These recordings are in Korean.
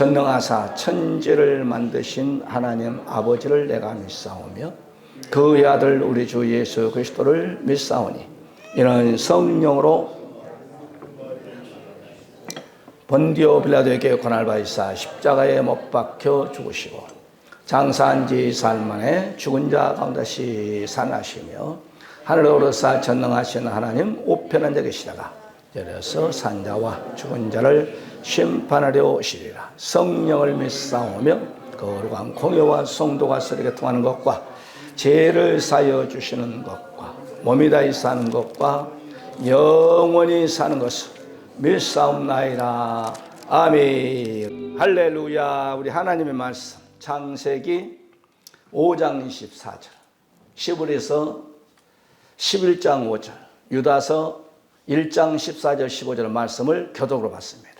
전능하사 천지를 만드신 하나님 아버지를 내가 믿사오며 그의 아들 우리 주 예수 그리스도를 믿사오니 이는 성령으로 본디오 빌라도에게 고난을 받으사 십자가에 못 박혀 죽으시고 장사한 지 사흘 만에 죽은 자 가운데시 살아나시며 하늘에 오르사 전능하신 하나님 우편한 자 계시다가 내려서 산 자와 죽은 자를 심판하려 오시리라. 성령을 믿사오며 거룩한 공의와 성도가 서로 통하는 것과 죄를 사여 주시는 것과 몸이 다히 사는 것과 영원히 사는 것을 믿사옵나이다. 아멘. 할렐루야. 우리 하나님의 말씀 창세기 5장 24절, 시브리서 11장 5절, 유다서 1장 14절 15절 말씀을 교독으로 봤습니다.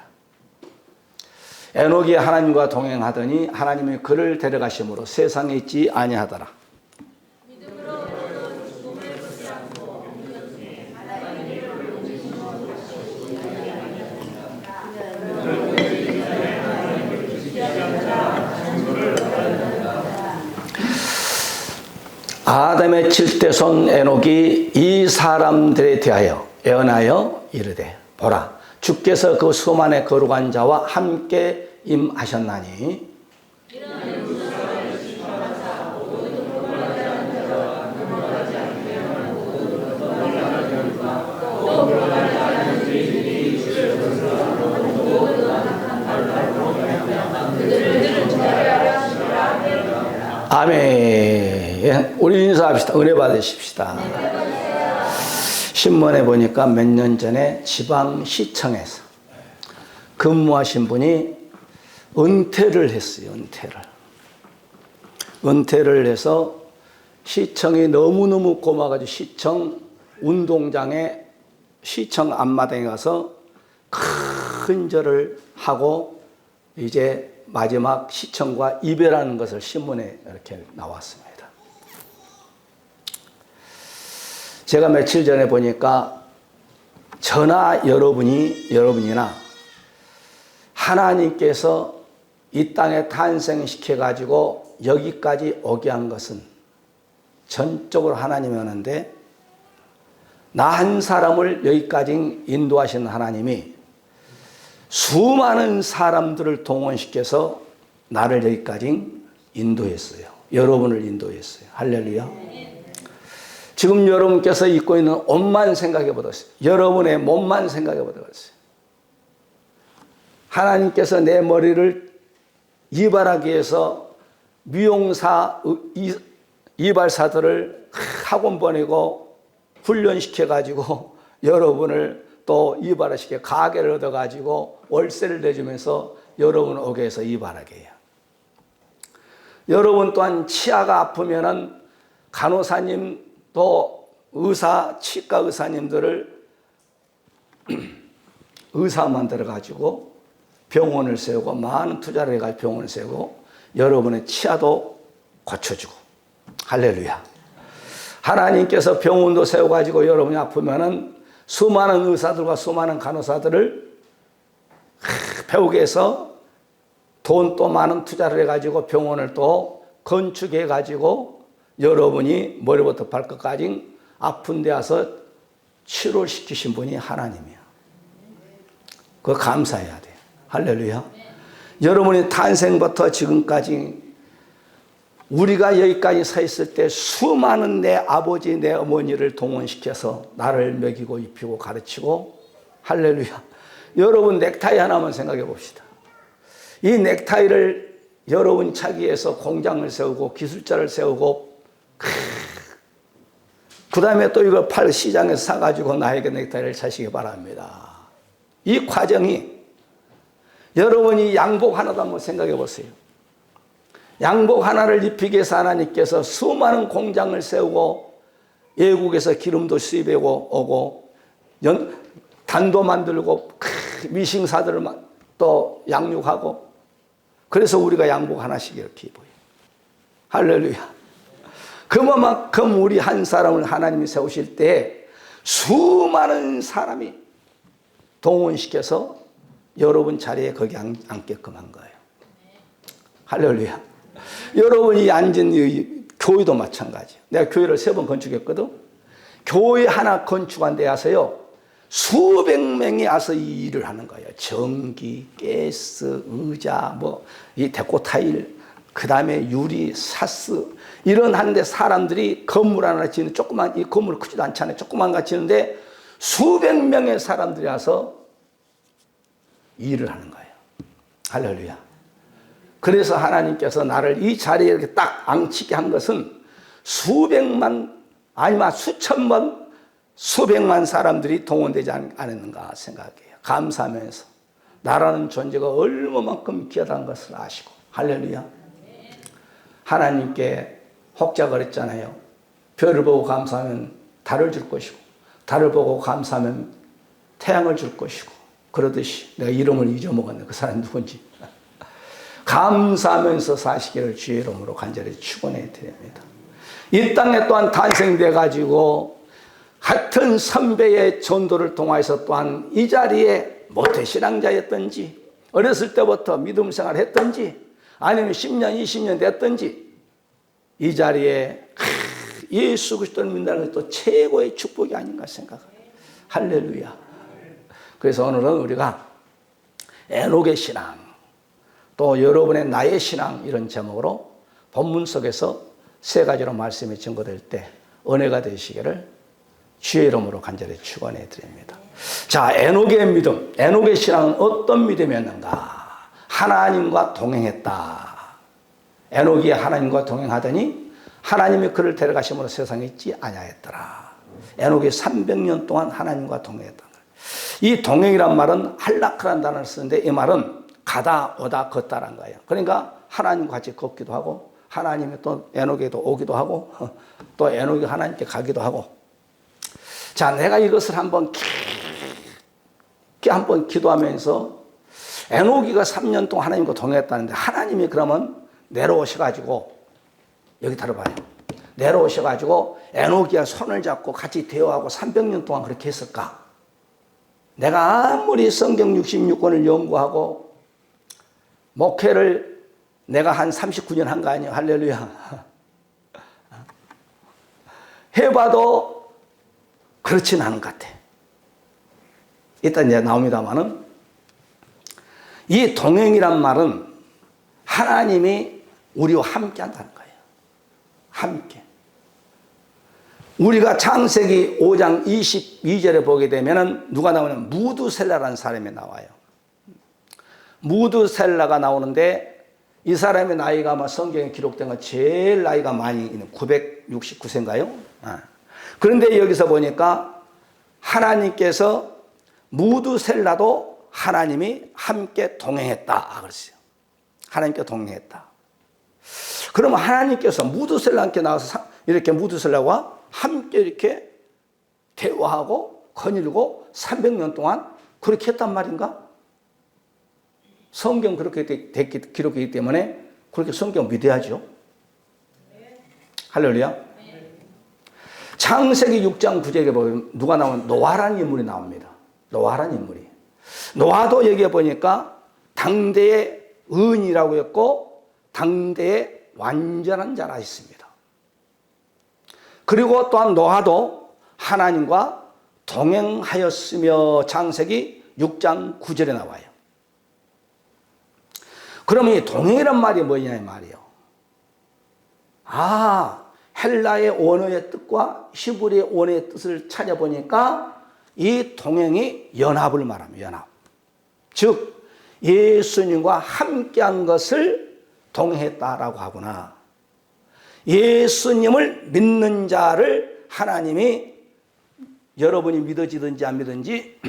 에녹이 하나님과 동행하더니 하나님이 그를 데려가심으로 세상에 있지 아니하더라. 아담의 7대손 에녹이 이 사람들에 대하여 예언하여 이르되 보라 주께서 그 수만의 거룩한 자와 함께 임하셨나니 아멘. 우리 인사합시다. 은혜 받으십시다. 신문에 보니까 몇 년 전에 지방시청에서 근무하신 분이 은퇴를 했어요. 은퇴를 해서 시청이 너무너무 고마워가지고 시청 운동장에 시청 앞마당에 가서 큰 절을 하고 이제 마지막 시청과 이별하는 것을 신문에 이렇게 나왔습니다. 제가 며칠 전에 보니까 저나 여러분이나 하나님께서 이 땅에 탄생시켜 가지고 여기까지 오게 한 것은 전적으로 하나님이었는데 나 한 사람을 여기까지 인도하신 하나님이 수많은 사람들을 동원시켜서 나를 여기까지 인도했어요. 여러분을 인도했어요. 할렐루야. 지금 여러분께서 입고 있는 옷만 생각해 보세요. 여러분의 몸만 생각해 보세요. 하나님께서 내 머리를 이발하기 위해서 미용사, 이발사들을 학원 보내고 훈련시켜 가지고 여러분을 또 이발을 시켜 가게를 얻어 가지고 월세를 내주면서 여러분 오게 해서 이발하게 해요. 여러분 또한 치아가 아프면은 간호사님 또 의사, 치과 의사님들을 의사 만들어 가지고 병원을 세우고 많은 투자를 해가지고 병원을 세우고 여러분의 치아도 고쳐주고 할렐루야. 하나님께서 병원도 세워가지고 여러분이 아프면은 수많은 의사들과 수많은 간호사들을 배우게 해서 돈 또 많은 투자를 해가지고 병원을 또 건축해가지고 여러분이 머리부터 발끝까지 아픈 데 와서 치료시키신 분이 하나님이야. 그거 감사해야 돼요. 할렐루야. 여러분이 탄생부터 지금까지 우리가 여기까지 서 있을 때 수많은 내 아버지, 내 어머니를 동원시켜서 나를 먹이고 입히고 가르치고 할렐루야. 여러분 넥타이 하나만 생각해 봅시다. 이 넥타이를 여러분 차기 위해서 공장을 세우고 기술자를 세우고 그 다음에 또 이걸 팔 시장에서 사가지고 나에게 넥타이를 차시기 바랍니다. 이 과정이 여러분이 양복 하나도 한번 생각해 보세요. 양복 하나를 입히기 위해서 하나님께서 수많은 공장을 세우고 외국에서 기름도 수입해 오고 단도 만들고 미싱사들을 또 양육하고 그래서 우리가 양복 하나씩 이렇게 입어요. 할렐루야. 그만큼 우리 한 사람을 하나님이 세우실 때 수많은 사람이 동원시켜서 여러분 자리에 거기 앉게끔 한 거예요. 할렐루야. 여러분이 앉은 이 교회도 마찬가지예요. 내가 교회를 3번 건축했거든. 교회 하나 건축한 데 와서요, 수백 명이 와서 이 일을 하는 거예요. 전기, 가스, 의자, 이 데코 타일, 그 다음에 유리, 사스, 이런 하는데 사람들이 건물 하나 지는, 조그만, 이 건물 크지도 않잖아요. 조그만 거 지는데 수백 명의 사람들이 와서 일을 하는 거예요. 할렐루야. 그래서 하나님께서 나를 이 자리에 이렇게 딱 앉히게 한 것은 수백만, 아니면 수천만, 수백만 사람들이 동원되지 않았는가 생각해요. 감사하면서 나라는 존재가 얼마만큼 귀하다는 것을 아시고. 할렐루야. 하나님께 혹자 그랬잖아요. 별을 보고 감사하면 달을 줄 것이고, 달을 보고 감사하면 태양을 줄 것이고, 그러듯이 내가 이름을 잊어먹었네. 그 사람이 누군지. 감사하면서 사시기를 주의 이름으로 간절히 축원해 드립니다. 이 땅에 또한 탄생돼 가지고 같은 선배의 전도를 통해서 또한 이 자리에 모태신앙자였든지, 어렸을 때부터 믿음 생활 했든지, 아니면 10년, 20년 됐든지, 이 자리에 예수 그리스도를 믿는다는 것도 최고의 축복이 아닌가 생각합니다. 할렐루야. 그래서 오늘은 우리가 에녹의 신앙, 또 여러분의 나의 신앙, 이런 제목으로 본문 속에서 3가지로 말씀이 증거될 때 은혜가 되시기를 주의 이름으로 간절히 축원해 드립니다. 자, 에녹의 믿음, 에녹의 신앙은 어떤 믿음이었는가? 하나님과 동행했다. 에녹이 하나님과 동행하더니 하나님이 그를 데려가심으로 세상에 있지 아니하였더라. 에녹이 300년 동안 하나님과 동행했다. 이 동행이란 말은 할라크라는 단어를 쓰는데, 이 말은 가다 오다 걷다란 거예요. 그러니까 하나님과 같이 걷기도 하고, 하나님이 또 에녹에도 오기도 하고, 또 에녹이 하나님께 가기도 하고. 자, 내가 이것을 한번 기도하면서, 에녹이가 3년 동안 하나님과 동행했다는데, 하나님이 그러면 내려오셔가지고, 여기 들어봐요. 내려오셔가지고 에녹이와 손을 잡고 같이 대화하고 300년 동안 그렇게 했을까? 내가 아무리 성경 66권을 연구하고 목회를 내가 한 39년 한 거 아니에요. 할렐루야. 해봐도 그렇진 않은 것 같아. 일단 이제 나옵니다만은, 이 동행이란 말은 하나님이 우리와 함께 한다는 거예요. 함께. 우리가 창세기 5장 22절에 보게 되면은 누가 나오냐면 무두셀라라는 사람이 나와요. 무두셀라가 나오는데, 이 사람의 나이가 아마 성경에 기록된 건 제일 나이가 많이 있는 969세인가요? 그런데 여기서 보니까 하나님께서 무두셀라도 하나님이 함께 동행했다 그랬어요. 하나님께 동행했다. 그러면 하나님께서 무두셀라한테 나와서 이렇게 무두셀라와 함께 이렇게 대화하고 거닐고 300년 동안 그렇게 했단 말인가? 성경 그렇게 기록이기 때문에 그렇게 성경 믿어야죠. 할렐루야. 창세기 6장 9절에 보면 누가 나오면 노아라는 인물이 나옵니다. 노아라는 인물이. 노아도 여기에 보니까 당대의 의인이라고 했고 당대의 완전한 자라 했습니다. 그리고 또한 노아도 하나님과 동행하였으며 창세기 6장 9절에 나와요. 그러면 이 동행이란 말이 뭐냐 이 말이에요. 헬라의 원어의 뜻과 히브리의 원어의 뜻을 찾아보니까 이 동행이 연합을 말합니다. 연합. 즉 예수님과 함께한 것을 동행했다라고 하구나. 예수님을 믿는 자를 하나님이, 여러분이 믿어지든지 안 믿든지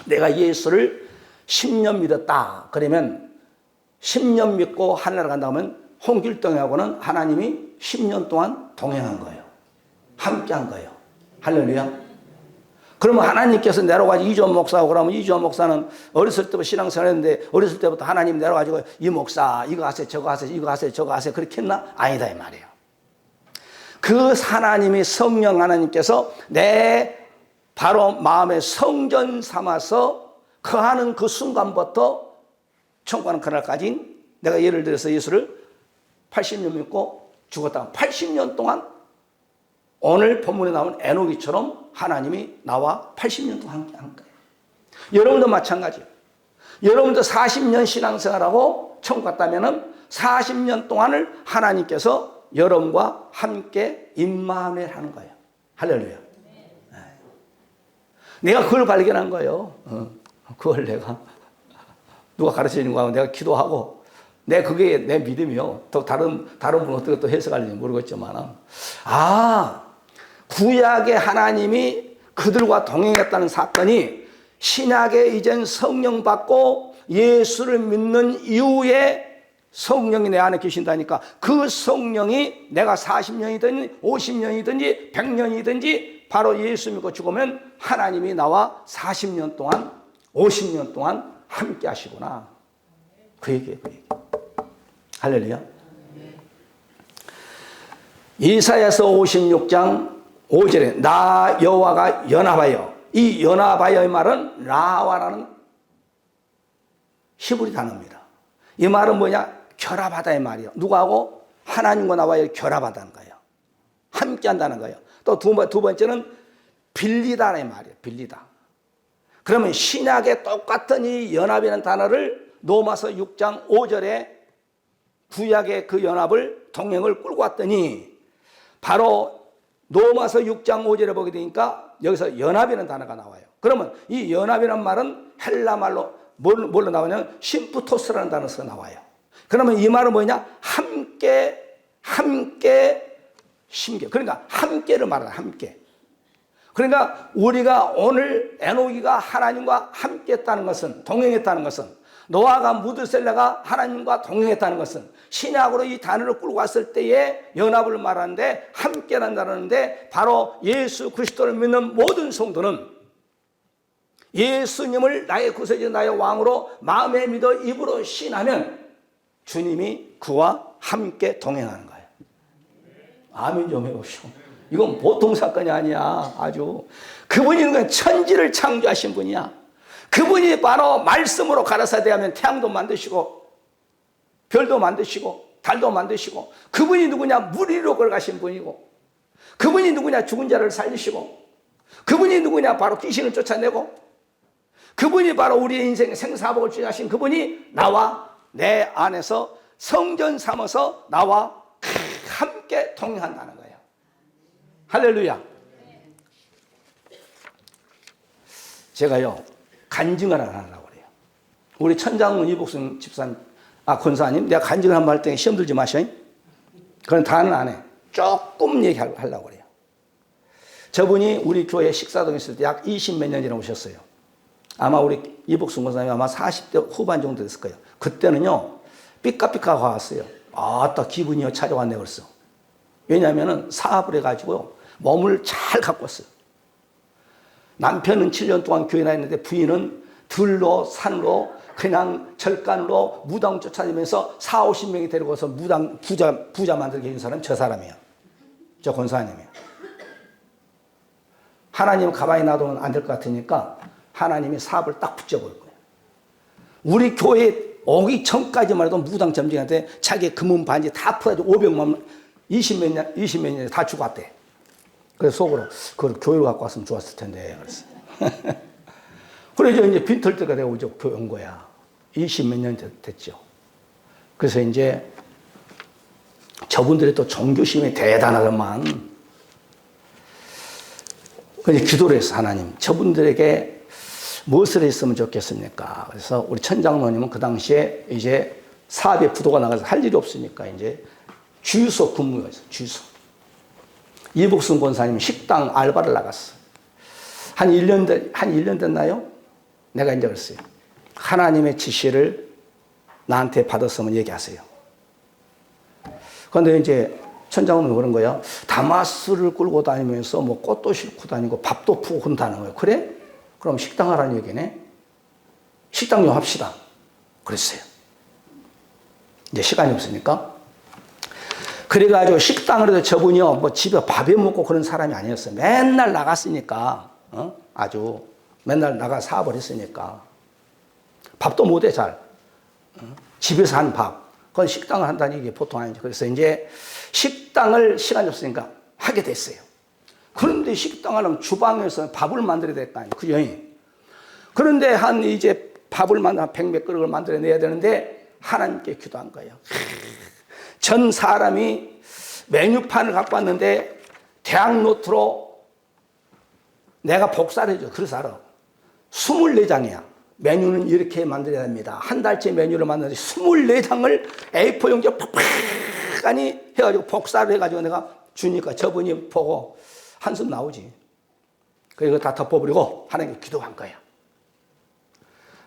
내가 예수를 10년 믿었다 그러면 10년 믿고 하늘나라 간다 하면 홍길동하고는 하나님이 10년 동안 동행한 거예요. 함께한 거예요. 할렐루야. 그러면 하나님께서 내려가지고 이주원 목사하고 그러면 이주원 목사는 어렸을 때부터 신앙생활 했는데 어렸을 때부터 하나님 내려가지고 이 목사 이거 하세요 저거 하세요 이거 하세요 저거 하세요 그렇게 했나? 아니다 이 말이에요. 그 하나님이 성령 하나님께서 내 바로 마음에 성전 삼아서 거하는 그 순간부터 천국하는 그날까지 내가 예를 들어서 예수를 80년 믿고 죽었다. 80년 동안 오늘 본문에 나온 에녹이처럼 하나님이 나와 80년 동안 함께 한 거예요. 여러분도 마찬가지예요. 여러분도 40년 신앙생활하고 천국 갔다면 40년 동안을 하나님께서 여러분과 함께 임마누엘 하는 거예요. 할렐루야. 네. 내가 그걸 발견한 거예요. 그걸 내가 누가 가르쳐주는 거하고 내가 기도하고 그게 내 믿음이요. 또 다른 분은 어떻게 또 해석할지 모르겠지만 구약의 하나님이 그들과 동행했다는 사건이 신약에 이젠 성령 받고 예수를 믿는 이후에 성령이 내 안에 계신다니까 그 성령이 내가 40년이든지 50년이든지 100년이든지 바로 예수 믿고 죽으면 하나님이 나와 40년 동안 50년 동안 함께 하시구나. 그 얘기예요. 그 얘기. 할렐루야. 이사야서 56장 5절에 나 여호와가 연합하여, 이 연합하여의 말은 라와라는 히브리 단어입니다. 이 말은 뭐냐? 결합하다의 말이에요. 누구하고? 하나님과 나와의 결합하다는 거예요. 함께 한다는 거예요. 또 두 번째는 빌리다의 말이에요. 빌리다. 그러면 신약의 똑같은 이 연합이라는 단어를 로마서 6장 5절에 구약의 그 연합을 동행을 끌고 왔더니 바로 로마서 6장 5절에 보게 되니까 여기서 연합이라는 단어가 나와요. 그러면 이 연합이라는 말은 헬라 말로 뭘로 나오냐면 심프토스라는 단어에서 나와요. 그러면 이 말은 뭐냐? 함께 심겨. 그러니까 함께를 말하는 함께. 그러니까 우리가 오늘 에녹이가 하나님과 함께 했다는 것은, 동행했다는 것은, 노아가 무드셀라가 하나님과 동행했다는 것은 신약으로 이 단어를 끌고 왔을 때의 연합을 말하는데 함께란다는데 바로 예수 그리스도를 믿는 모든 성도는 예수님을 나의 구세주 나의 왕으로 마음에 믿어 입으로 신하면 주님이 그와 함께 동행하는 거예요. 아멘 좀 해보시오. 이건 보통 사건이 아니야. 아주 그분이 천지를 창조하신 분이야. 그분이 바로 말씀으로 가라사대하면 태양도 만드시고 별도 만드시고 달도 만드시고, 그분이 누구냐? 물 위로 걸어가신 분이고, 그분이 누구냐? 죽은 자를 살리시고, 그분이 누구냐? 바로 귀신을 쫓아내고, 그분이 바로 우리의 인생의 생사복을 주장하신 그분이 나와 내 안에서 성전 삼아서 나와 함께 동행한다는 거예요. 할렐루야. 제가요 간증을 안 하려고 그래요. 우리 천장문 이복순 집사님, 권사님, 내가 간증을 한번 할 때 시험 들지 마셔. 그건 다는 안 해. 조금 얘기하려고 그래요. 저분이 우리 교회 식사동에 있을 때 약 20몇 년 전에 오셨어요. 아마 우리 이복순 권사님 아마 40대 후반 정도 됐을 거예요. 그때는요 삐까삐까가 왔어요. 딱 기분이요 찾아왔네 벌써. 왜냐하면 사업을 해가지고 몸을 잘 갖고 왔어요. 남편은 7년 동안 교회 다녔는데 부인은 들로 산으로 그냥 절간으로 무당 쫓아다니면서 40-50명이 데리고서 무당 부자 만들게 해준 사람이 저 사람이에요. 저 권사님이에요. 하나님 가만히 놔두면 안 될 것 같으니까 하나님이 사업을 딱 붙여볼 거예요. 우리 교회 오기 전까지만 해도 무당 점쟁이한테 자기 금은 반지 다 풀어가지고 500만 20몇 년에 다 주고 왔대. 그래서 속으로 그걸 교회로 갖고 왔으면 좋았을 텐데 그랬어요. 그래서 이제 빈털 때가 되고 이제 교회 온 거야. 20몇 년 됐죠. 그래서 이제 저분들이 또 종교심이 대단하더만. 그래서 기도를 했어. 하나님 저분들에게 무엇을 했으면 좋겠습니까? 그래서 우리 천장로님은 그 당시에 이제 사업에 부도가 나가서 할 일이 없으니까 이제 주유소 근무가 있어. 주유소. 이복순 권사님은 식당 알바를 나갔어. 한 1년 됐나요? 내가 이제 그랬어요. 하나님의 지시를 나한테 받았으면 얘기하세요. 그런데 이제 천장은 그런 거야. 다마스를 끌고 다니면서 뭐 꽃도 싣고 다니고 밥도 푸고 그런다는 거예요. 그래? 그럼 식당 하라는 얘기네. 식당 좀 합시다. 그랬어요. 이제 시간이 없으니까. 그래가지고 식당을 해도 저분이요, 뭐 집에 밥에 먹고 그런 사람이 아니었어요. 맨날 나갔으니까, 아주 맨날 나가 사업을 했으니까. 밥도 못해, 잘. 집에서 한 밥. 그건 식당을 한다는 게 보통 아니죠. 그래서 이제 식당을 시간이 없으니까 하게 됐어요. 그런데 식당을 하면 주방에서 밥을 만들어야 될 거 아니에요. 그죠? 그런데 한 이제 밥을 한 100몇 그릇을 만들어내야 되는데 하나님께 기도한 거예요. 전 사람이 메뉴판을 갖고 왔는데 대학 노트로 내가 복사를 해줘. 그래서 알아. 24장이야. 메뉴는 이렇게 만들어야 됩니다. 한 달째 메뉴를 만드는데 24장을 A4 용지에 팍팍하니 해가지고 복사를 해가지고 내가 주니까 저분이 보고 한숨 나오지. 그리고 다 덮어버리고 하나님께 기도한 거야.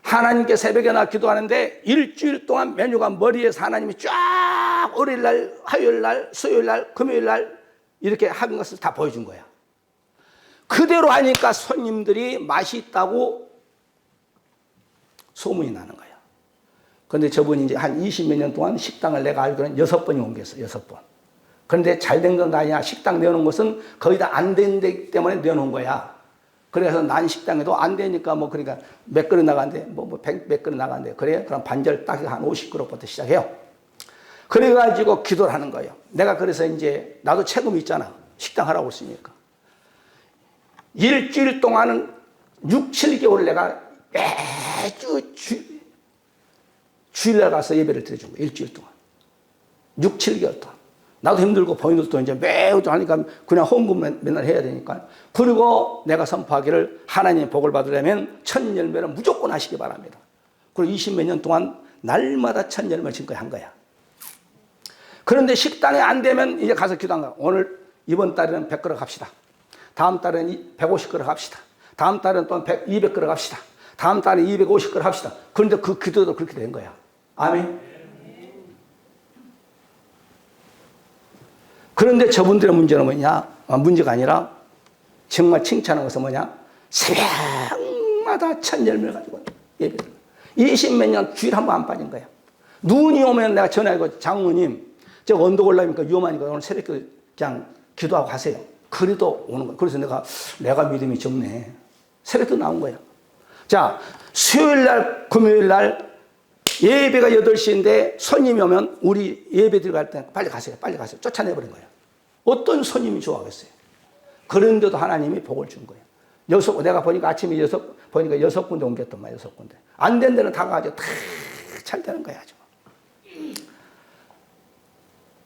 하나님께 새벽에 나 기도하는데 일주일 동안 메뉴가 머리에서 하나님이 쫙 월요일날, 화요일날, 수요일날, 금요일날 이렇게 한 것을 다 보여준 거야. 그대로 하니까 손님들이 맛이 있다고 소문이 나는 거야. 그런데 저분이 이제 한 20몇 년 동안 식당을 내가 알기로는 6번이 옮겼어. 6번. 그런데 잘 된 건 아니야. 식당 내놓은 것은 거의 다 안 된 데 때문에 내놓은 거야. 그래서 난 식당에도 안 되니까 뭐 그러니까 몇 그릇 나간대. 몇 그릇 나간대. 그래? 그럼 반절 딱 한 50그릇부터 시작해요. 그래가지고 기도를 하는 거예요. 내가 그래서 이제 나도 책임이 있잖아. 식당 하라고 했으니까. 일주일 동안은 6, 7개월 내가 매주 주일날 가서 예배를 드려준 거예요. 일주일 동안. 6, 7개월 동안. 나도 힘들고 본인들도 이제 매우 하니까 그냥 헌금 맨날 해야 되니까. 그리고 내가 선포하기를 하나님의 복을 받으려면 천 열매는 무조건 하시기 바랍니다. 그리고 20몇 년 동안 날마다 천 열매 지금까지 한 거야. 그런데 식당에 안 되면 이제 가서 기도한 거야. 오늘 이번 달에는 100그릇 합시다. 다음 달에는 150그릇 합시다. 다음 달에는 또 200그릇 합시다. 다음 달에 250그릇 합시다. 그런데 그 기도도 그렇게 된 거야. 아멘. 그런데 저분들의 문제는 뭐냐? 문제가 아니라 정말 칭찬한 것은 뭐냐? 새벽마다 천 열매를 가지고 예배를. 20몇 년 주일 한 번 안 빠진 거야. 눈이 오면 내가 전화하고 장모님, 저 언덕 올라오니까 위험하니까 오늘 새벽에 그냥 기도하고 가세요. 그래도 오는 거야. 그래서 내가 믿음이 적네. 새벽도 나온 거야. 자, 수요일 날, 금요일 날 예배가 8시인데 손님이 오면 우리 예배 들어갈 때 빨리 가세요. 빨리 가세요. 쫓아내버린 거예요. 어떤 손님이 좋아하겠어요? 그런데도 하나님이 복을 준 거예요. 내가 보니까 아침에 6군데 옮겼단 말이야. 6군데. 안 된 데는 다 가가지고 다 잘 되는 거야. 아주.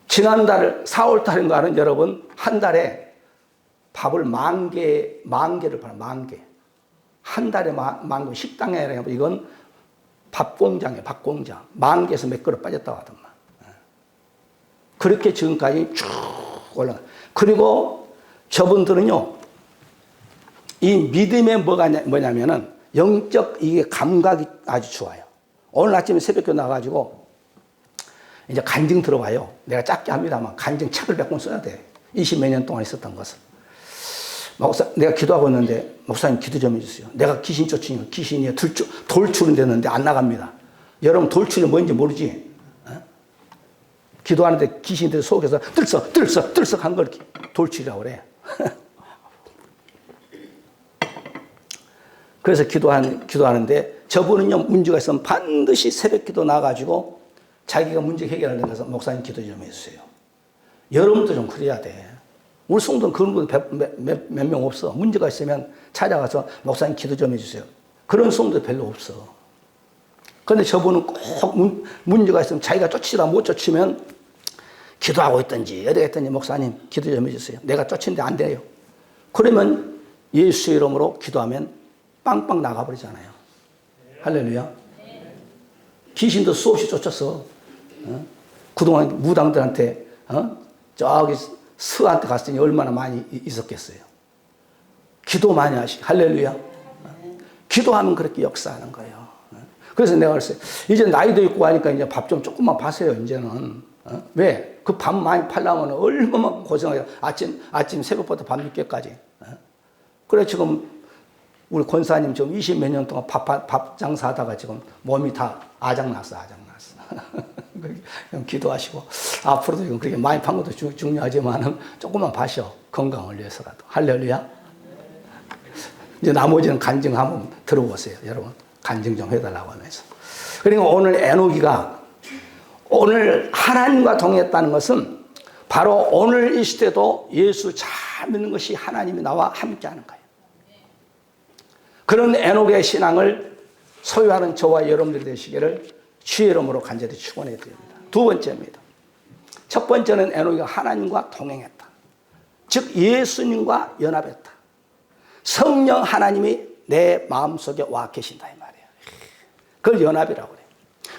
지난달 4월달인가는 여러분 한 달에 밥을 10,000개를 팔아. 10,000개. 한 달에 10,000개. 식당에 아니라 이건 밥공장이에요. 밥공장. 10,000개에서 몇 그릇 빠졌다고 하더만. 그렇게 지금까지 쭉 올라가. 그리고 저분들은요, 이 믿음의 뭐냐면은 영적 이게 감각이 아주 좋아요. 오늘 아침에 새벽에 나가지고 이제 간증 들어와요. 내가 짧게 합니다만 간증 책을 몇 권 써야 돼. 20몇 년 동안 있었던 것을. 내가 기도하고 있는데 목사님 기도 좀 해주세요. 내가 귀신 쫓으니까 귀신이 돌출은 됐는데 안 나갑니다. 여러분 돌출이 뭔지 모르지? 기도하는데 귀신들 속에서 들썩 한 걸 돌출이라고 그래. 그래서 기도하는데 저분은요, 문제가 있으면 반드시 새벽 기도 나가지고 자기가 문제 해결하는 데서 목사님 기도 좀 해주세요. 여러분도 좀 그래야 돼. 우리 성도는 그런 분들 몇 명 없어. 문제가 있으면 찾아가서 목사님 기도 좀 해주세요. 그런 성도 별로 없어. 그런데 저분은 꼭 문제가 있으면 자기가 쫓지다 못 쫓으면 기도하고 있든지 어디 있든지 목사님 기도 좀 해주세요. 내가 쫓는데 안 돼요. 그러면 예수 이름으로 기도하면 빵빵 나가버리잖아요. 할렐루야. 귀신도 수없이 쫓았어. 그동안 무당들한테 저기 스한테 갔으니 얼마나 많이 있었겠어요. 기도 많이 하시고 할렐루야. 기도하면 그렇게 역사하는 거예요. 그래서 내가 그랬어요. 이제 나이도 있고 하니까 이제 밥 좀 조금만 파세요. 이제는. 왜? 그 밥 많이 팔려면 얼마나 고생해요. 아침 새벽부터 밤 늦게까지. 그래 지금 우리 권사님 지금 20몇 년 동안 밥 장사하다가 지금 몸이 다 아작났어. 기도하시고 앞으로도 지금 그렇게 많이 판 것도 중요하지만 조금만 파셔. 건강을 위해서라도. 할렐루야. 이제 나머지는 간증 한번 들어보세요. 여러분 간증 좀 해달라고 하면서. 그러니까 오늘 에녹이가 오늘 하나님과 동행했다는 것은 바로 오늘 이 시대도 예수 잘 믿는 것이 하나님이 나와 함께하는 거예요. 그런 에녹의 신앙을 소유하는 저와 여러분들이 되시기를 주의 이름으로 간절히 축원해 드립니다. 두 번째입니다. 첫 번째는 에녹이 하나님과 동행했다. 즉 예수님과 연합했다. 성령 하나님이 내 마음속에 와 계신다 이 말이에요. 그걸 연합이라고 그래요.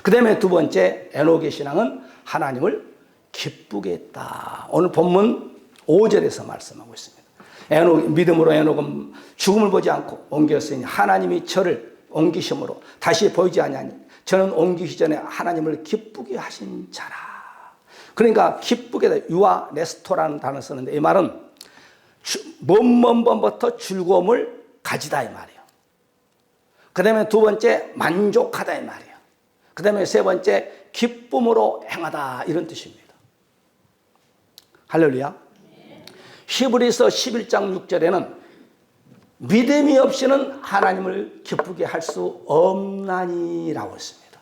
그 다음에 두 번째 에녹의 신앙은 하나님을 기쁘게 했다. 오늘 본문 5절에서 말씀하고 있습니다. 믿음으로 에녹은 죽음을 보지 않고 옮겼으니 하나님이 저를 옮기심으로 다시 보이지 아니하니 저는 옮기기 전에 하나님을 기쁘게 하신 자라. 그러니까 기쁘게 유아 레스토라는 단어 쓰는데 이 말은 먼 번부터 즐거움을 가지다 이 말이에요. 그 다음에 두 번째 만족하다 이 말이에요. 그 다음에 세 번째 기쁨으로 행하다 이런 뜻입니다. 할렐루야. 히브리서 11장 6절에는 믿음이 없이는 하나님을 기쁘게 할 수 없나니라고 했습니다.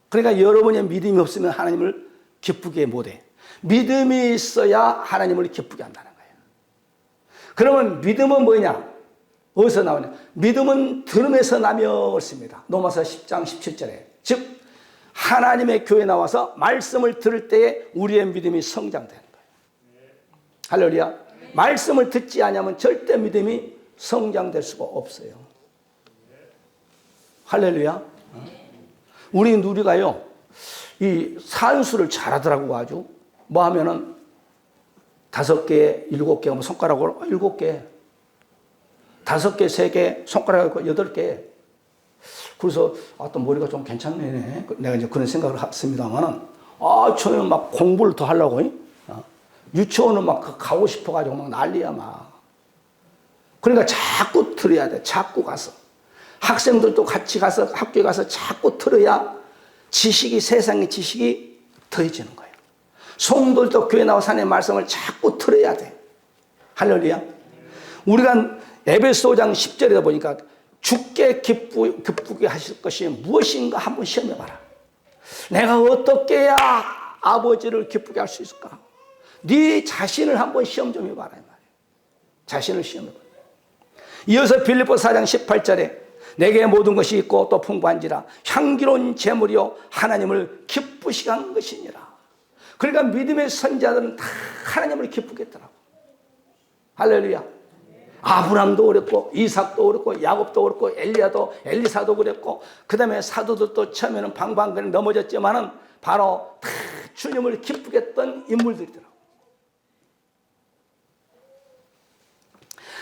그러니까 여러분의 믿음이 없으면 하나님을 기쁘게 못해. 믿음이 있어야 하나님을 기쁘게 한다는 거예요. 그러면 믿음은 뭐냐? 어디서 나오냐? 믿음은 들음에서 나며 그렇습니다. 로마서 10장 17절에. 즉 하나님의 교회에 나와서 말씀을 들을 때에 우리의 믿음이 성장되는 거예요. 할렐루야. 말씀을 듣지 않으면 절대 믿음이 성장될 수가 없어요. 할렐루야. 우리가요 이 산수를 잘하더라고. 아주 뭐 하면은 5개, 7개 하면 손가락으로 7개, 5개, 3개, 손가락으로 8개. 그래서 또 머리가 좀 괜찮네. 내가 이제 그런 생각을 했습니다만은 저는 막 공부를 더 하려고 유치원은 막 가고 싶어가지고 막 난리야 막. 그러니까 자꾸 들어야 돼. 자꾸 가서 학생들도 같이 가서 학교에 가서 자꾸 들어야 지식이 세상의 지식이 더해지는 거예요. 성도들도 교회 나와서 하나님의 말씀을 자꾸 들어야 돼. 할렐루야. 우리가 에베소 5장 10절에 보니까 주께 기쁘게 하실 것이 무엇인가 한번 시험해봐라. 내가 어떻게 해야 아버지를 기쁘게 할 수 있을까? 네 자신을 한번 시험 좀 해봐라. 말이에요. 자신을 시험해봐라. 이어서 빌립보 4장 18절에 내게 모든 것이 있고 또 풍부한지라 향기로운 제물이요 하나님을 기쁘시게 한 것이니라. 그러니까 믿음의 선자들은 다 하나님을 기쁘게 했더라고. 할렐루야. 아브람도 그랬고 이삭도 그랬고 야곱도 그랬고 엘리사도 그랬고 그 다음에 사도들도 처음에는 방방그냥 넘어졌지만은 바로 다 주님을 기쁘게 했던 인물들이더라고.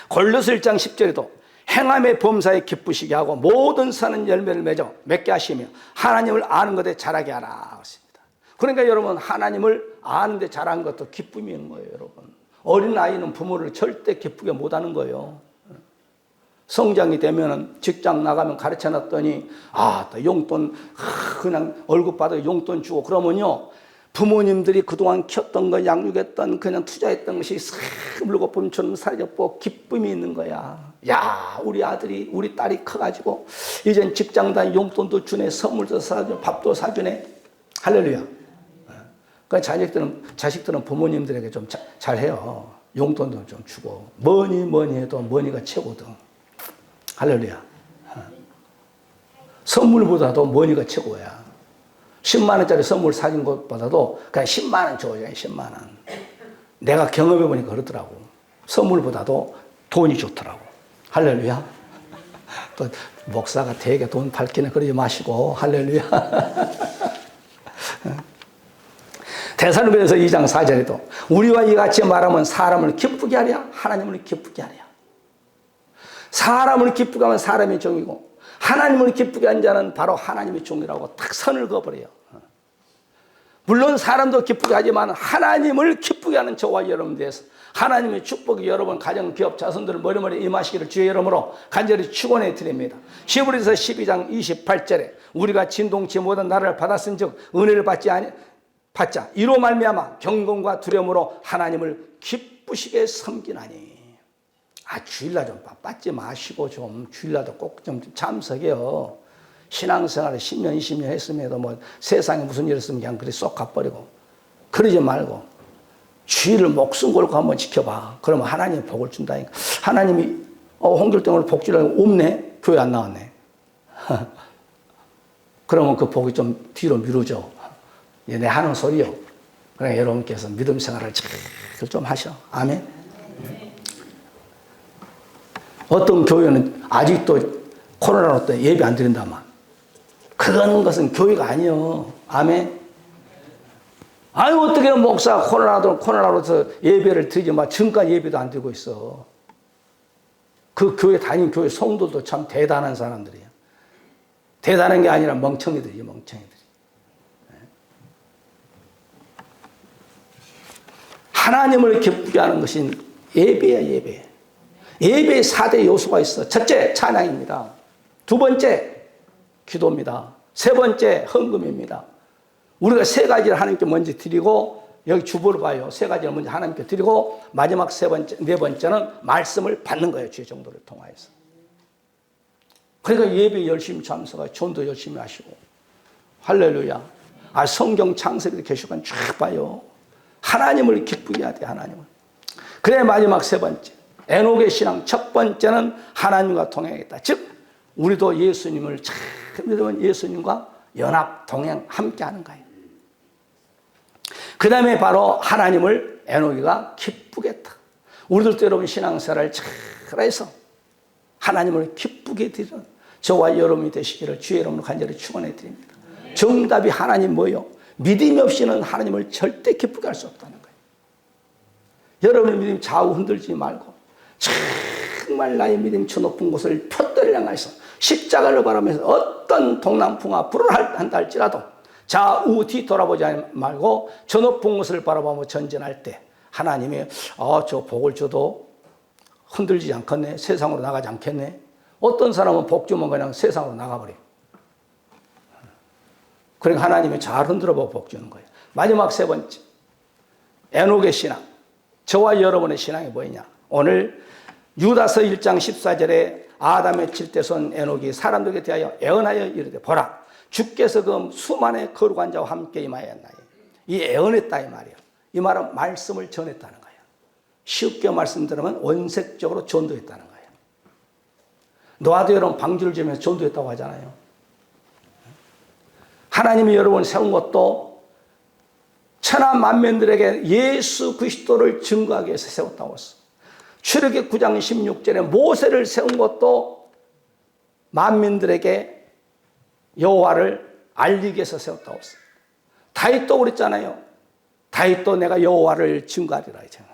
골로새 1장 10절에도 행함의 범사에 기쁘시게 하고 모든 선한 열매를 맺게 하시며 하나님을 아는 것에 자라게 하라 했습니다. 그러니까 여러분 하나님을 아는 데 자라는 것도 기쁨이 있는 거예요. 여러분 어린아이는 부모를 절대 기쁘게 못하는 거예요. 성장이 되면 직장 나가면 가르쳐놨더니 또 용돈 그냥 월급 받아 용돈 주고 그러면요 부모님들이 그동안 키웠던 거 양육했던 그냥 투자했던 것이 싹 물거품처럼 사라졌고 기쁨이 있는 거야. 야 우리 아들이 우리 딸이 커가지고 이젠 직장 다니 용돈도 주네 선물도 사주네 밥도 사주네. 할렐루야. 그러니까 자식들은 부모님들에게 좀 잘해요. 용돈도 좀 주고 뭐니 해도 뭐니가 최고든. 할렐루야. 선물보다도 뭐니가 최고야. 10만 원짜리 선물 사준 것보다도 그냥 10만 원 줘요. 10만 원. 내가 경험해 보니까 그렇더라고. 선물보다도 돈이 좋더라고. 할렐루야. 또 목사가 되게 돈 밝히는 그러지 마시고 할렐루야. 데살로니가서 2장 4절에도 우리와 이같이 말하면 사람을 기쁘게 하랴 하나님을 기쁘게 하랴. 사람을 기쁘게 하면 사람의 종이고 하나님을 기쁘게 한 자는 바로 하나님의 종이라고 딱 선을 그어버려요. 물론 사람도 기쁘게 하지만 하나님을 기쁘게 하는 저와 여러분 대해서 하나님의 축복이 여러분 가정 기업 자손들 머리머리 임하시기를 주의 이름으로 간절히 축원해 드립니다. 히브리서 12장 28절에 우리가 진동치 못한 나라를 받았은즉 은혜를 받자 이로 말미암아 경건과 두려움으로 하나님을 기쁘시게 섬기나니. 주일날 좀 바빠지 마시고 좀 주일날도 꼭 좀 참석해요. 신앙생활을 10년, 20년 했음에도 뭐 세상에 무슨 일 있으면 그냥 그리 쏙 가버리고 그러지 말고 주의를 목숨 걸고 한번 지켜봐. 그러면 하나님이 복을 준다니까. 하나님이 홍길동 오늘 복주를 없네? 교회 안 나왔네. 그러면 그 복이 좀 뒤로 미루죠. 내 하는 소리요. 그러니까 여러분께서 믿음 생활을 잘 좀 하셔. 아멘. 어떤 교회는 아직도 코로나로 때 예배 안 드린다만 그런 것은 교회가 아니요. 아멘. 아유 어떻게 목사 코로나로서 예배를 드리지 마. 지금까지 예배도 안 드리고 있어. 그 교회 다닌 교회 성도도 참 대단한 사람들이에요. 대단한 게 아니라 멍청이들이지 멍청이들이. 하나님을 기쁘게 하는 것이 예배야 예배. 예배에 4대 요소가 있어. 첫째 찬양입니다. 두 번째 기도입니다. 세 번째 헌금입니다. 우리가 세 가지를 하나님께 먼저 드리고 여기 주보를 봐요. 세 가지를 먼저 하나님께 드리고 마지막 네 번째는 말씀을 받는 거예요. 주의 정도를 통하여서. 그러니까 예배 열심히 참석하고 전도 열심히 하시고 할렐루야. 성경 창세기도 계시간 쫙 봐요. 하나님을 기쁘게 해야 돼. 하나님을. 그래 마지막 세 번째 에녹의 신앙 첫 번째는 하나님과 동행하겠다. 즉 우리도 예수님을 잘 믿으면 예수님과 연합 동행 함께 하는 거예요. 그 다음에 바로 하나님을 에녹이가 기쁘게 했다. 우리들도 여러분 신앙생활을 잘해서 하나님을 기쁘게 드리는 저와 여러분이 되시기를 주의 이름으로 간절히 축원해 드립니다. 정답이 하나님 뭐예요? 믿음이 없이는 하나님을 절대 기쁘게 할 수 없다는 거예요. 여러분의 믿음이 좌우 흔들지 말고 정말 나의 믿음이 저 높은 곳을 표대를 향해서 십자가를 바라면서 어떤 동남풍아 불을 한다 할지라도 좌우 뒤 돌아보지 말고 저 높은 곳을 바라보며 전진할 때 하나님이 저 복을 줘도 흔들리지 않겠네. 세상으로 나가지 않겠네. 어떤 사람은 복 주면 그냥 세상으로 나가버려요. 그러니까 하나님이 잘 흔들어보고 복 주는 거예요. 마지막 세 번째 에녹의 신앙. 저와 여러분의 신앙이 뭐냐. 오늘 유다서 1장 14절에 아담의 칠대손 에녹이 사람들에게 대하여 애언하여 이르되 보라 주께서 그 수만의 거룩한 자와 함께 임하였나니 이 애언했다 이 말이에요. 이 말은 말씀을 전했다는 거예요. 쉽게 말씀드리면 원색적으로 전도했다는 거예요. 노아도 여러분 방주를 지으면서 전도했다고 하잖아요. 하나님이 여러분 세운 것도 천하 만민들에게 예수 그리스도를 증거하기 위해서 세웠다고 했어. 출애굽기 9장 16절에 모세를 세운 것도 만민들에게 여호와를 알리기 위해서 세웠다고 했어. 다윗도 그랬잖아요. 다윗도 내가 여호와를 증거하리라 했잖아요.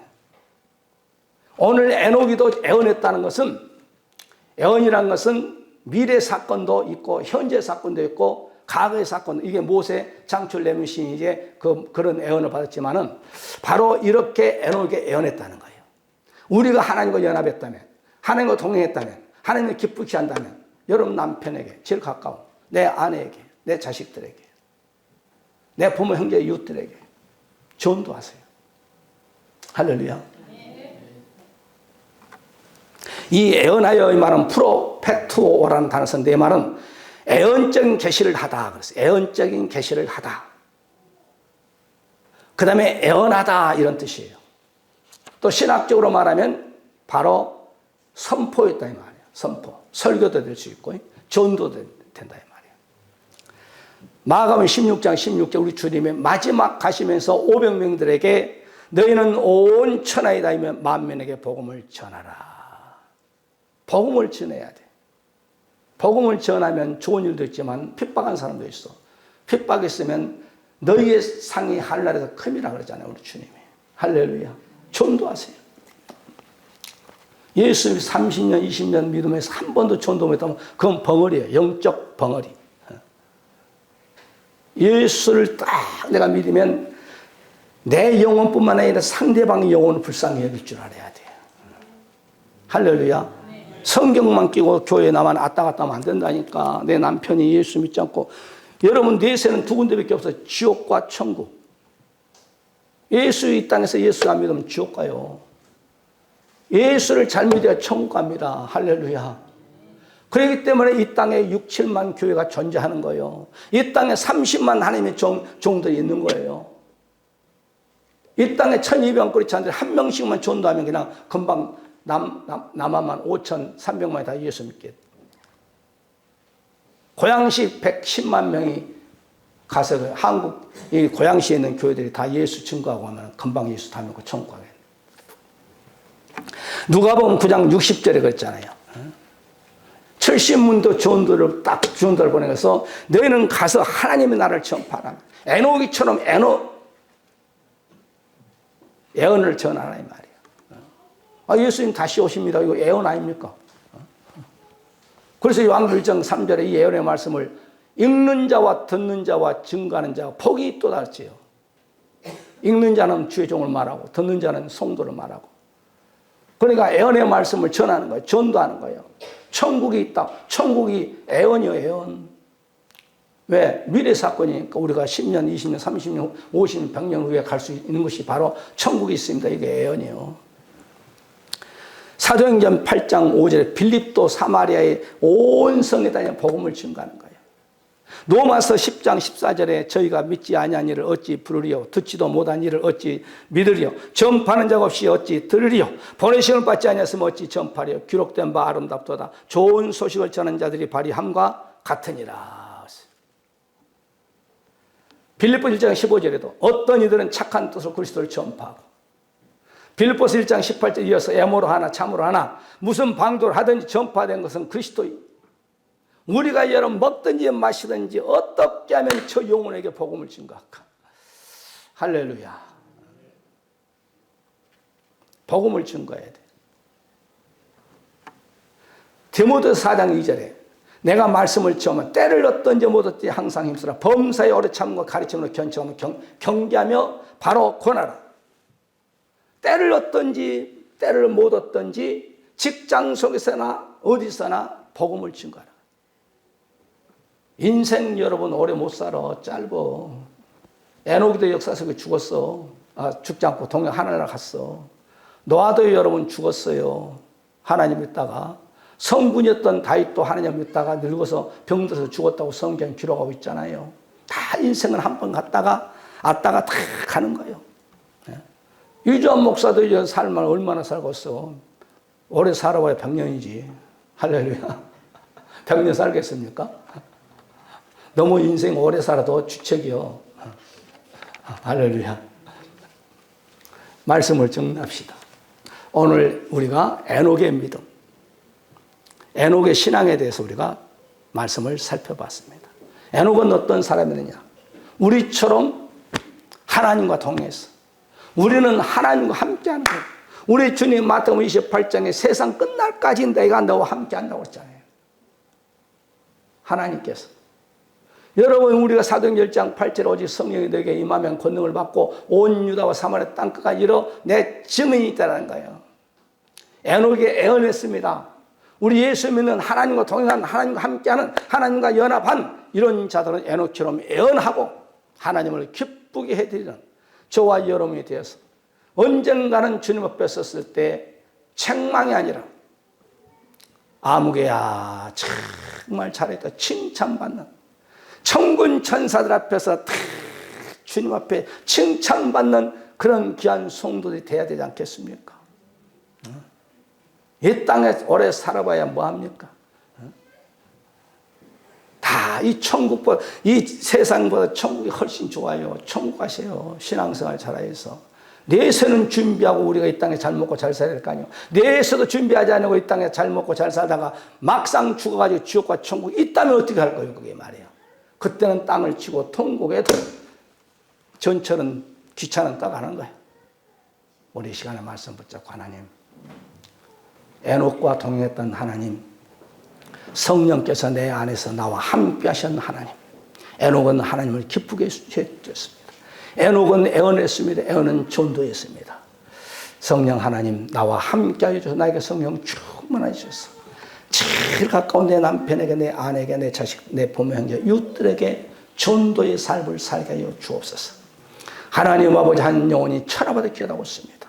오늘 에녹이도 애언했다는 것은 애언이라는 것은 미래 사건도 있고 현재 사건도 있고 과거의 사건, 이게 모세 창출 내면신이 이제 그런 애언을 받았지만은 바로 이렇게 에녹에 애언했다는 거예요. 우리가 하나님과 연합했다면, 하나님과 동행했다면, 하나님을 기쁘게 한다면, 여러분 남편에게, 제일 가까운 내 아내에게, 내 자식들에게, 내 부모, 형제, 이웃들에게 전도하세요. 할렐루야. 이 애언하여 이 말은 프로페투오라는 단어 쓴 내 말은 애언적인 계시를 하다. 그랬어요. 애언적인 계시를 하다. 그 다음에 애언하다 이런 뜻이에요. 또 신학적으로 말하면 바로 선포였다 이 말이에요. 선포. 설교도 될 수 있고 전도도 된다 이 말이에요. 마가복음 16장 16절 우리 주님의 마지막 가시면서 500명들에게 너희는 온 천하에 다니며 만민에게 복음을 전하라. 복음을 전해야 돼. 복음을 전하면 좋은 일도 있지만 핍박한 사람도 있어. 핍박했으면 너희의 상이 하늘나라에서 큼이라 그러잖아요. 우리 주님이. 할렐루야. 전도하세요. 예수님이 30년, 20년 믿으면서 한 번도 전도 못하면 그건 벙어리예요. 영적 벙어리. 예수를 딱 내가 믿으면 내 영혼뿐만 아니라 상대방의 영혼을 불쌍히 여길 줄 알아야 돼요. 할렐루야. 성경만 끼고 교회에 나만 왔다 갔다 하면 안 된다니까. 내 남편이 예수 믿지 않고. 여러분 내세는 두 군데밖에 없어요. 지옥과 천국. 예수 이 땅에서 예수 안 믿으면 지옥 가요. 예수를 잘 믿어야 천국 갑니다. 할렐루야. 그렇기 때문에 이 땅에 6, 7만 교회가 존재하는 거예요. 이 땅에 30만 하나님의 종들이 있는 거예요. 이 땅에 1200만 그리스도인들이 한 명씩만 전도하면 그냥 금방 남한만 5,300만이 다 예수 믿게. 고양시 110만 명이 가서 한국 이 고양시에 있는 교회들이 다 예수 증거하고 하면 금방 예수 다 믿고 천국 가게. 누가복음 9장 60절에 그랬잖아요. 70문도 전도를 딱 전도를 보내서 너희는 가서 하나님의 나라를 전파하라. 에노기처럼 예언을 전하라 이 말이에요. 예수님 다시 오십니다. 이거 예언 아닙니까? 그래서 요한복음 1장 3절에 이 예언의 말씀을 읽는 자와 듣는 자와 증거하는 자와 폭이 또 다르지요. 읽는 자는 주의 종을 말하고 듣는 자는 성도를 말하고. 그러니까 예언의 말씀을 전하는 거예요. 전도하는 거예요. 천국이 있다. 천국이 예언이요, 예언. 왜? 미래 사건이니까 우리가 10년, 20년, 30년, 50년, 100년 후에 갈 수 있는 것이 바로 천국이 있습니다. 이게 예언이요. 사도행전 8장 5절에 빌립도 사마리아의 온 성에 다녀 복음을 증거하는 거예요. 로마서 10장 14절에 저희가 믿지 아니한 일을 어찌 부르리요, 듣지도 못한 일을 어찌 믿으리요, 전파하는 자가 없이 어찌 들으리요, 보내심을 받지 아니하였으면 어찌 전파리요, 기록된 바 아름답도다, 좋은 소식을 전하는 자들이 발이함과 같으니라. 빌립보 1장 15절에도 어떤 이들은 착한 뜻으로 그리스도를 전파하고, 빌립보서 1장 18절 이어서 애모로 하나 참으로 하나 무슨 방도를 하든지 전파된 것은 그리스도이. 우리가 여러분 먹든지 마시든지 어떻게 하면 저 영혼에게 복음을 증거할까? 할렐루야. 복음을 증거해야 돼. 디모데후서 4장 2절에 내가 말씀을 지으면 때를 얻든지 못 얻든지 항상 힘쓰라. 범사에 오래 참고 가르침으로 견청하며 경계하며 바로 권하라. 때를 얻든지 때를 못 얻든지 직장 속에서나 어디서나 복음을 증거하라. 인생 여러분 오래 못 살아. 짧어. 에녹이도 역사 속에 죽었어. 죽지 않고 동양 하늘나라 갔어. 노아도 여러분 죽었어요. 하나님 믿다가. 성군이었던 다윗도 하나님 믿다가 늙어서 병들어서 죽었다고 성경에 기록하고 있잖아요. 다 인생은 한 번 갔다가 왔다가 다 가는 거예요. 유주한 목사도 이제 삶을 얼마나 살겠어. 오래 살아봐야 100년이지. 할렐루야. 100년 살겠습니까? 너무 인생 오래 살아도 주책이요. 할렐루야. 말씀을 정리합시다. 오늘 우리가 에녹의 믿음, 에녹의 신앙에 대해서 우리가 말씀을 살펴봤습니다. 에녹은 어떤 사람이느냐? 우리처럼 하나님과 동행했어. 우리는 하나님과 함께하는 거예요. 우리 주님 마태복음 28장에 세상 끝날까지 내가 너와 함께한다고 했잖아요. 하나님께서. 여러분 우리가 사도행전 1장 8절에 오직 성령이 너에게 임하면 권능을 받고 온 유다와 사마리아 땅끝까지 이르러 내 증인이 있다는 거예요. 에녹이 애언했습니다. 우리 예수 믿는 하나님과 동행한, 하나님과 함께하는, 하나님과 연합한 이런 자들은 에녹처럼 애언하고 하나님을 기쁘게 해드리는 저와 여러분이 되어서 언젠가는 주님 앞에 섰을 때 책망이 아니라 아무개야 정말 잘했다 칭찬받는 천군 천사들 앞에서 주님 앞에 칭찬받는 그런 귀한 성도들이 돼야 되지 않겠습니까? 이 땅에 오래 살아봐야 뭐합니까? 다 이 천국보다, 이 세상보다 천국이 훨씬 좋아요. 천국 가세요. 신앙생활 잘해서. 내세는 준비하고 우리가 이 땅에 잘 먹고 잘 살아야 될 거 아니에요. 내세도 준비하지 않고 이 땅에 잘 먹고 잘 살다가 막상 죽어가지고 지옥과 천국 있다면 어떻게 할 거예요? 그게 말이에요. 그때는 땅을 치고 통곡해도 전철은 기차는 떠가는 거예요. 우리 시간에 말씀 붙잡고 하나님, 에녹과 동행했던 하나님, 성령께서 내 안에서 나와 함께 하셨는 하나님. 에녹은 하나님을 기쁘게 해주셨습니다. 에녹은 애언했습니다. 애언은 전도했습니다. 성령 하나님 나와 함께 하셔서 나에게 성령 충만하게 주셔서 제일 가까운 내 남편에게, 내 아내에게, 내 자식, 내 부모 형제, 이웃들에게 전도의 삶을 살게 하여 주옵소서. 하나님 아버지 한 영혼이 천하보다 귀하다고 했습니다.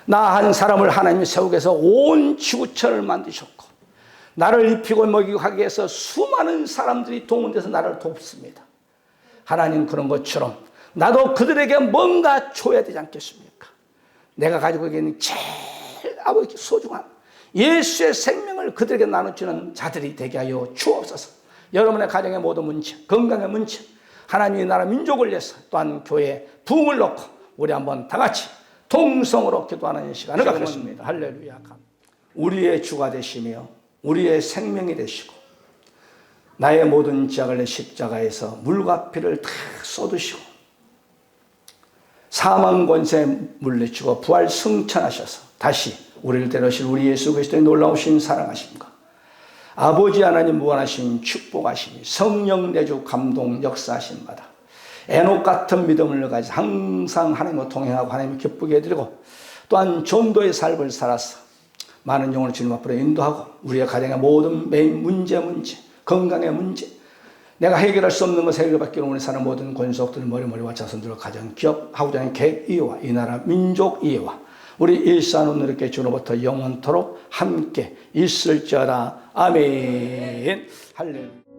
나 한 사람을 하나님이 세우게 해서 온 지구촌을 만드셨고 나를 입히고 먹이고 하기 위해서 수많은 사람들이 동원돼서 나를 돕습니다. 하나님 그런 것처럼 나도 그들에게 뭔가 줘야 되지 않겠습니까? 내가 가지고 있는 제일 아버지 소중한 예수의 생명을 그들에게 나눠주는 자들이 되게 하여 주옵소서. 여러분의 가정의 모든 문제, 건강의 문제, 하나님의 나라 민족을 위해서 또한 교회에 부흥을 놓고 우리 한번 다 같이 동성으로 기도하는 시간을 갖겠습니다. 할렐루야. 우리의 주가 되시며 우리의 생명이 되시고 나의 모든 죄악을 내 십자가에서 물과 피를 다 쏟으시고 사망 권세 물리치고 부활 승천하셔서 다시 우리를 데려오실 우리 예수 그리스도의 놀라우신 사랑하심과 아버지 하나님 무한하신 축복하심이 성령 내주 감동 역사하심 받아 에녹 같은 믿음을 가지고 항상 하나님과 동행하고 하나님을 기쁘게 해드리고 또한 전도의 삶을 살아서 많은 영혼을 주님 앞으로 인도하고 우리의 가정의 모든 메인 문제, 건강의 문제, 내가 해결할 수 없는 것 해결받기로 우리 사는 모든 권속들, 머리와 자손들과 가정, 기업, 하고자 하는 계획 이해와 이 나라 민족 이해와 우리 일산은 이렇게 주로부터 영원토록 함께 있을지어다. 아멘. 할렐루야.